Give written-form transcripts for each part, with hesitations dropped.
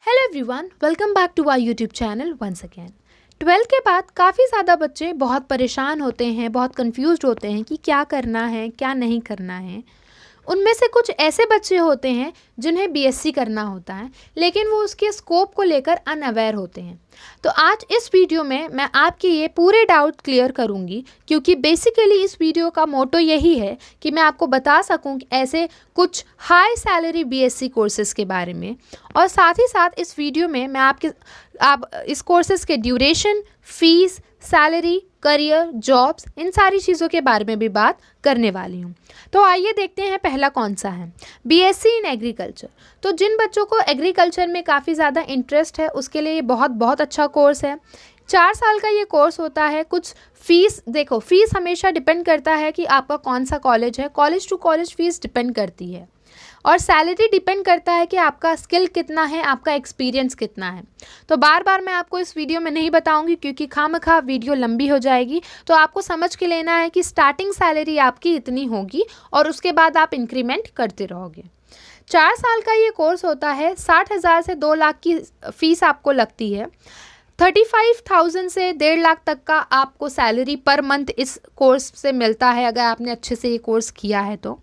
Hello everyone, welcome back to our YouTube channel once again. 12 के बाद काफ़ी ज़्यादा बच्चे बहुत परेशान होते हैं, बहुत कंफ्यूज्ड होते हैं कि क्या करना है क्या नहीं करना है। उनमें से कुछ ऐसे बच्चे होते हैं जिन्हें बीएससी करना होता है, लेकिन वो उसके स्कोप को लेकर अनअवेयर होते हैं। तो आज इस वीडियो में मैं आपके ये पूरे डाउट क्लियर करूंगी, क्योंकि बेसिकली इस वीडियो का मोटो यही है कि मैं आपको बता सकूं कि ऐसे कुछ हाई सैलरी बीएससी कोर्सेज़ के बारे में, और साथ ही साथ इस वीडियो में मैं आप इस कोर्सेज़ के duration, fees, salary, career, jobs, इन सारी चीज़ों के बारे में भी बात करने वाली हूँ। तो आइए देखते हैं पहला कौन सा है, बीएससी इन एग्रीकल्चर। तो जिन बच्चों को एग्रीकल्चर में काफ़ी ज़्यादा इंटरेस्ट है उसके लिए ये बहुत अच्छा कोर्स है। 4 साल का ये कोर्स होता है। कुछ फीस देखो, फीस हमेशा डिपेंड करता है कि आपका कौन सा कॉलेज है, college to college fees depend करती है, और सैलरी डिपेंड करता है कि आपका स्किल कितना है, आपका एक्सपीरियंस कितना है। तो बार बार मैं आपको इस वीडियो में नहीं बताऊंगी क्योंकि खामखा वीडियो लंबी हो जाएगी। तो आपको समझ के लेना है कि स्टार्टिंग सैलरी आपकी इतनी होगी और उसके बाद आप इंक्रीमेंट करते रहोगे। 4 साल का ये कोर्स होता है। 60,000 से 2 लाख की फ़ीस आपको लगती है। 35,000 से 1.5 लाख तक का आपको सैलरी पर मंथ इस कोर्स से मिलता है, अगर आपने अच्छे से ये कोर्स किया है तो।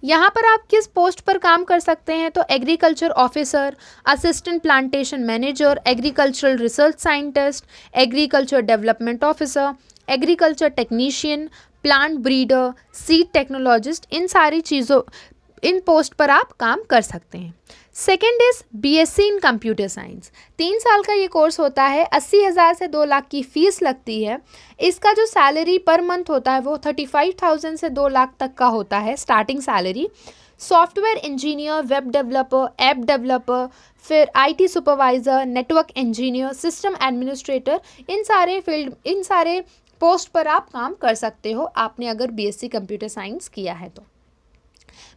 यहाँ पर आप किस पोस्ट पर काम कर सकते हैं, तो agriculture officer, assistant plantation manager, agricultural research scientist, agriculture development officer, agriculture technician, plant breeder, seed technologist, इन पोस्ट पर आप काम कर सकते हैं। Second is BSc in computer science. 3 साल का ये कोर्स होता है। 80,000 से 2 लाख की फ़ीस लगती है। इसका जो सैलरी पर मंथ होता है वो 35,000 से 2 लाख तक का होता है starting salary. Software engineer, web developer, app developer, फिर IT supervisor, network engineer, system administrator, इन सारे पोस्ट पर आप काम कर सकते हो आपने अगर बीएससी कंप्यूटर साइंस किया है तो।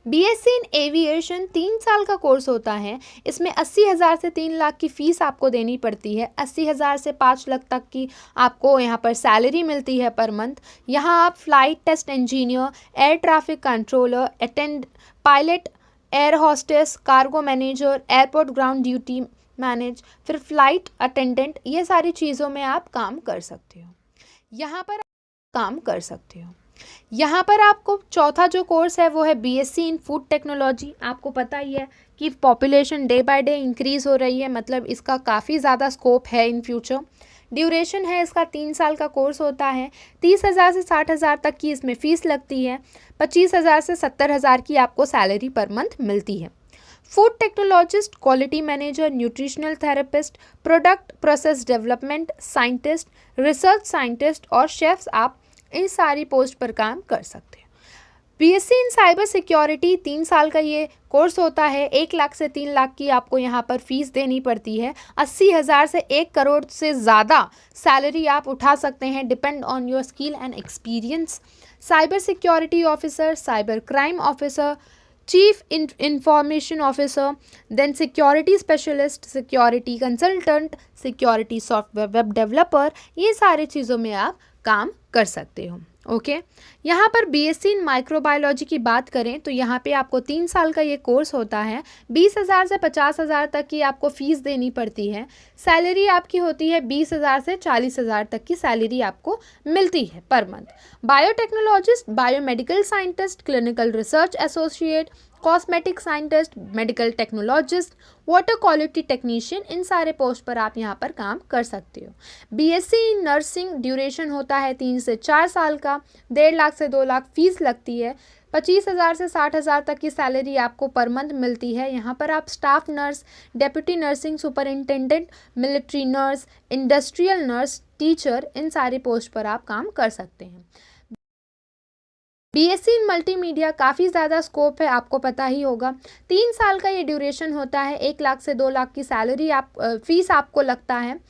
बीएससी इन एविएशन 3 साल का कोर्स होता है। इसमें 80,000 से 3 लाख की फ़ीस आपको देनी पड़ती है। 80,000 से 5 लाख तक की आपको यहाँ पर सैलरी मिलती है पर मंथ। यहाँ आप flight test engineer, air traffic controller, pilot, air hostess, cargo manager, airport ground duty manage, फिर फ्लाइट अटेंडेंट, ये सारी चीज़ों में आप काम कर सकते हो। यहाँ पर आपको चौथा जो कोर्स है वो है बीएससी इन फूड टेक्नोलॉजी। आपको पता ही है कि population day by day increase हो रही है, मतलब इसका काफ़ी ज़्यादा स्कोप है इन फ्यूचर। ड्यूरेशन है इसका 3 साल का कोर्स होता है। 30,000 से 60,000 तक की इसमें फ़ीस लगती है। 25,000 से 70,000 की आपको सैलरी पर मंथ मिलती है। Food technologist, quality manager, nutritional therapist, product process development scientist, research scientist और शेफ्स, आप इन सारी पोस्ट पर काम कर सकते हैं। बीएससी इन साइबर सिक्योरिटी 3 साल का ये कोर्स होता है। 1 लाख से 3 लाख की आपको यहाँ पर फीस देनी पड़ती है। 80,000 से 1 करोड़ से ज़्यादा सैलरी आप उठा सकते हैं, depend on your skill and experience. Cyber security officer, cyber crime officer, chief information officer, then security specialist, security consultant, security software web developer, ये सारी चीज़ों में आप काम कर सकते हो। ओके, यहाँ पर बीएससी इन माइक्रोबायोलॉजी की बात करें तो यहाँ पे आपको 3 साल का ये कोर्स होता है। 20,000 से 50,000 तक की आपको फ़ीस देनी पड़ती है। सैलरी आपकी होती है 20,000 से 40,000 तक की सैलरी आपको मिलती है per month. Biotechnologist, biomedical scientist, clinical research associate, cosmetic scientist, medical technologist, water quality technician, इन सारे पोस्ट पर आप यहाँ पर काम कर सकते हो। बीएससी इन नर्सिंग ड्यूरेशन होता है 3 से 4 साल का। 1.5 लाख से 2 लाख फीस लगती है। 25,000 से 60,000 तक की सैलरी आपको पर मंथ मिलती है। यहाँ पर आप staff nurse, deputy nursing superintendent, military nurse, industrial nurse, teacher, इन सारी पोस्ट पर आप काम कर सकते हैं। बीएससी इन मल्टीमीडिया काफ़ी ज़्यादा स्कोप है, आपको पता ही होगा। 3 साल का ये ड्यूरेशन होता है। 1 लाख से 2 लाख की सैलरी फीस आपको लगता है।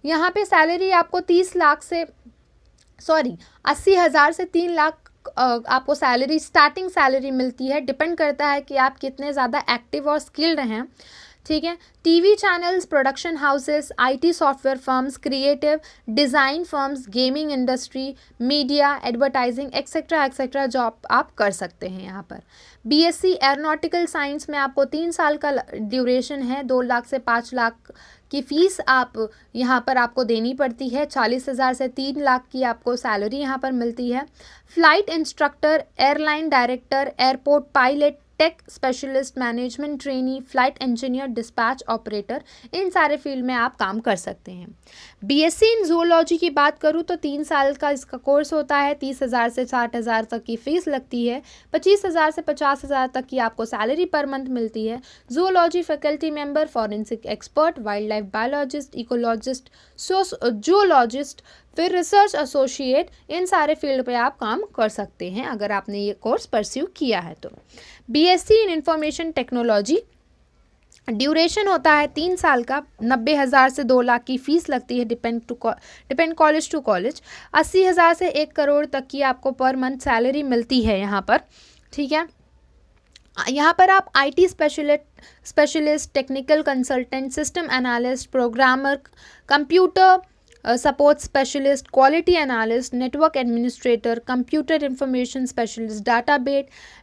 यहाँ पे सैलरी आपको 80,000 से 3 लाख आपको सैलरी, स्टार्टिंग सैलरी मिलती है। डिपेंड करता है कि आप कितने ज़्यादा एक्टिव और स्किल्ड हैं। ठीक है। TV channels, production houses, IT software firms, creative design firms, gaming industry, media, advertising etcetera etcetera job आप कर सकते हैं यहाँ पर। बीएससी एरोनॉटिकल साइंस में आपको 3 साल का ड्यूरेशन है। 2 लाख से 5 लाख की फ़ीस आप यहाँ पर आपको देनी पड़ती है। 40,000 से 3 लाख की आपको सैलरी यहाँ पर मिलती है। Flight instructor, airline director, airport pilot, tech specialist, management trainee, flight engineer, dispatch operator, इन सारे फील्ड में आप काम कर सकते हैं। बीएससी इन जूलॉजी की बात करूँ तो 3 साल का इसका कोर्स होता है। 30,000 से 60,000 तक की फ़ीस लगती है। 25,000 से 50,000 तक की आपको सैलरी पर मंथ मिलती है। Zoology faculty member, forensic expert, wild life biologist, ecologist, zoologist, फिर रिसर्च एसोसिएट, इन सारे फील्ड पे आप काम कर सकते हैं अगर आपने ये कोर्स परस्यू किया है तो। BSc in information technology, duration होता है 3 साल का। 90,000 से 2 लाख की फ़ीस लगती है, डिपेंड कॉलेज टू कॉलेज। 80,000 से 1 करोड़ तक की आपको पर मंथ सैलरी मिलती है यहाँ पर, ठीक है। यहाँ पर आप IT specialist, technical consultant, system analyst, programmer, computer support specialist, quality analyst, network administrator, computer information specialist,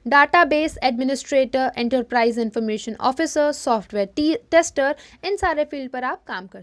database administrator, enterprise information officer, software tester, इन सारे फील्ड पर आप काम कर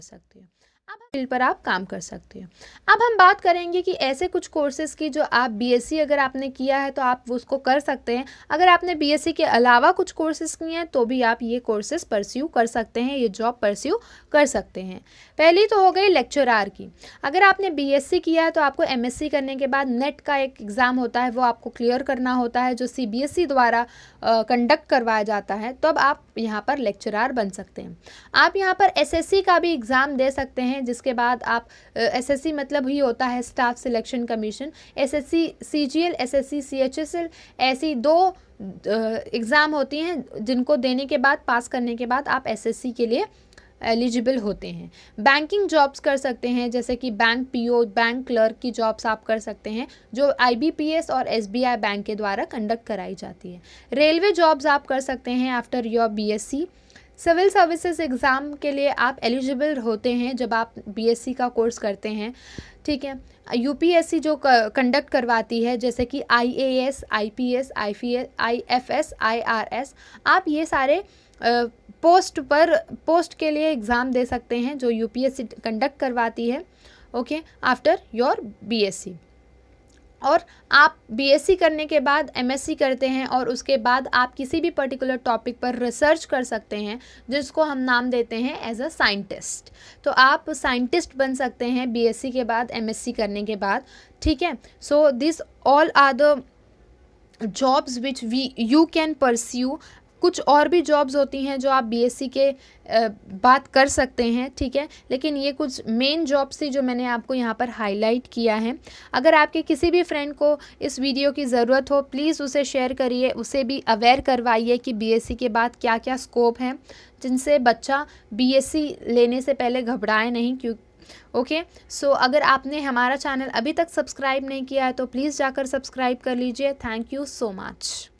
सकते हैं। अब हम बात करेंगे कि ऐसे कुछ कोर्सेज़ की जो आप बीएससी अगर आपने किया है तो आप उसको कर सकते हैं। अगर आपने बीएससी के अलावा कुछ कोर्सेज़ किए हैं तो भी आप ये कोर्सेज़ परस्यू कर सकते हैं, ये जॉब परस्यू कर सकते हैं। पहली तो हो गई लेक्चरार की। अगर आपने बीएससी किया है तो आपको एमएससी करने के बाद नेट का एक एग्ज़ाम होता है, वो आपको क्लियर करना होता है, जो सीबीएसई द्वारा कंडक्ट करवाया जाता है। तब आप यहाँ पर लेक्चरार बन सकते हैं। आप यहाँ पर एसएससी का भी एग्ज़ाम दे सकते हैं, जिसके बाद आप एसएससी मतलब ही होता है staff selection commission. SSC CGL, SSC CHSL, ऐसी 2 एग्ज़ाम होती हैं जिनको देने के बाद, पास करने के बाद आप एसएससी के लिए एलिजिबल होते हैं। बैंकिंग जॉब्स कर सकते हैं, जैसे कि बैंक पीओ, बैंक क्लर्क की जॉब्स आप कर सकते हैं, जो आईबीपीएस और एसबीआई बैंक के द्वारा कंडक्ट कराई जाती है। रेलवे जॉब्स आप कर सकते हैं after your BSc. Civil services exam के लिए आप एलिजिबल होते हैं जब आप बीएससी का कोर्स करते हैं, ठीक है। यूपीएससी जो कंडक्ट करवाती है, जैसे कि आईएएस, आईपीएस, आईएफएस, आईआरएस, आप ये सारे पोस्ट के लिए एग्ज़ाम दे सकते हैं जो यूपीएससी कंडक्ट करवाती है, ओके, आफ्टर योर बीएससी। और आप बीएससी करने के बाद एमएससी करते हैं और उसके बाद आप किसी भी पर्टिकुलर टॉपिक पर रिसर्च कर सकते हैं, जिसको हम नाम देते हैं एज अ साइंटिस्ट। तो आप साइंटिस्ट बन सकते हैं बीएससी के बाद, एमएससी करने के बाद, ठीक है। So this all are the jobs which you can pursue. कुछ और भी जॉब्स होती हैं जो आप बीएससी के बात कर सकते हैं, ठीक है, लेकिन ये कुछ मेन जॉब्स थी जो मैंने आपको यहाँ पर हाईलाइट किया है। अगर आपके किसी भी फ्रेंड को इस वीडियो की ज़रूरत हो, प्लीज़ उसे शेयर करिए, उसे भी अवेयर करवाइए कि बीएससी के बाद क्या क्या स्कोप हैं, जिनसे बच्चा बीएससी लेने से पहले घबराए नहीं। ओके, सो अगर आपने हमारा चैनल अभी तक सब्सक्राइब नहीं किया है तो प्लीज़ जाकर सब्सक्राइब कर लीजिए। Thank you so much.